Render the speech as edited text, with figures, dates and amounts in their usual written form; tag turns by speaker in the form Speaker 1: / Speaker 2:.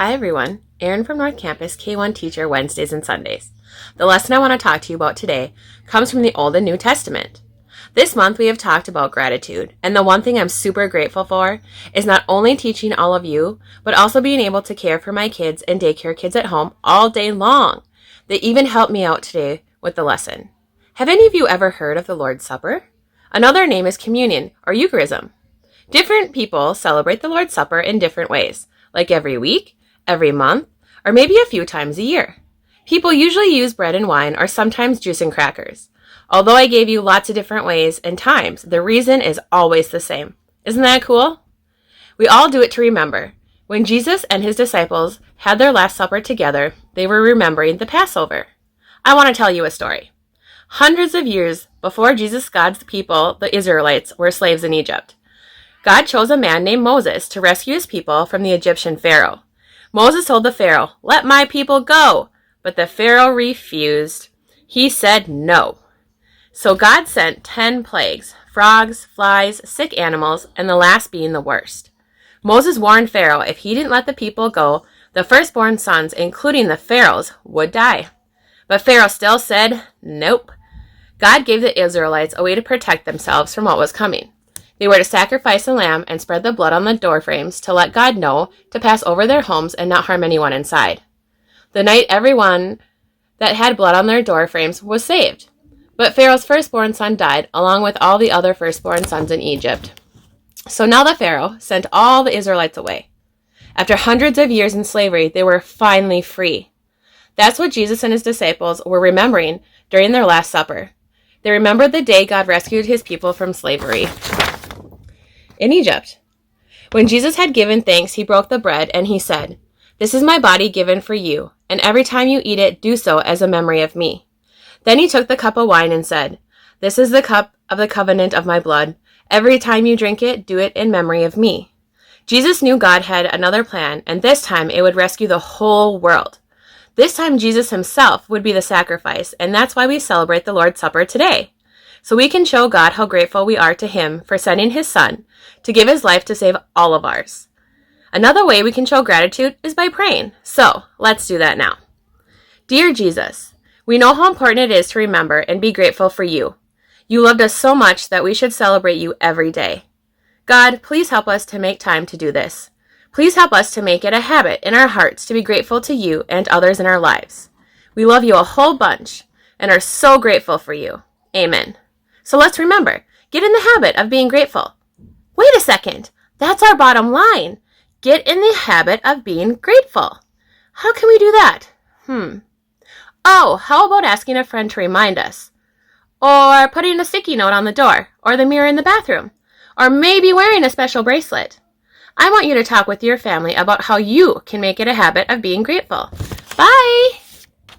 Speaker 1: Hi everyone, Erin from North Campus, K-1 teacher, Wednesdays and Sundays. The lesson I want to talk to you about today comes from the Old and New Testament. This month we have talked about gratitude, and the one thing I'm super grateful for is not only teaching all of you, but also being able to care for my kids and daycare kids at home all day long. They even helped me out today with the lesson. Have any of you ever heard of the Lord's Supper? Another name is communion or Eucharism. Different people celebrate the Lord's Supper in different ways, like every week, every month, or maybe a few times a year. People usually use bread and wine or sometimes juice and crackers. Although I gave you lots of different ways and times, the reason is always the same. Isn't that cool? We all do it to remember. When Jesus and his disciples had their Last Supper together, they were remembering the Passover. I want to tell you a story. Hundreds of years before Jesus, God's people, the Israelites, were slaves in Egypt. God chose a man named Moses to rescue his people from the Egyptian Pharaoh. Moses told the Pharaoh, "Let my people go." But the Pharaoh refused. He said no. So God sent 10 plagues, frogs, flies, sick animals, and the last being the worst. Moses warned Pharaoh if he didn't let the people go, the firstborn sons, including the Pharaoh's, would die. But Pharaoh still said nope. God gave the Israelites a way to protect themselves from what was coming. They were to sacrifice a lamb and spread the blood on the doorframes to let God know to pass over their homes and not harm anyone inside. The night everyone that had blood on their doorframes was saved. But Pharaoh's firstborn son died, along with all the other firstborn sons in Egypt. So now the Pharaoh sent all the Israelites away. After hundreds of years in slavery, they were finally free. That's what Jesus and his disciples were remembering during their Last Supper. They remembered the day God rescued his people from slavery in Egypt. When Jesus had given thanks, he broke the bread and he said, "This is my body given for you, and every time you eat it, do so as a memory of me." Then he took the cup of wine and said, "This is the cup of the covenant of my blood. Every time you drink it, do it in memory of me." Jesus knew God had another plan, and this time it would rescue the whole world. This time Jesus himself would be the sacrifice, and that's why we celebrate the Lord's Supper today. So we can show God how grateful we are to him for sending his son to give his life to save all of ours. Another way we can show gratitude is by praying. So let's do that now. Dear Jesus, we know how important it is to remember and be grateful for you. You loved us so much that we should celebrate you every day. God, please help us to make time to do this. Please help us to make it a habit in our hearts to be grateful to you and others in our lives. We love you a whole bunch and are so grateful for you. Amen. So let's remember, get in the habit of being grateful. Wait a second, that's our bottom line. Get in the habit of being grateful. How can we do that? Oh, how about asking a friend to remind us? Or putting a sticky note on the door, or the mirror in the bathroom, or maybe wearing a special bracelet. I want you to talk with your family about how you can make it a habit of being grateful. Bye!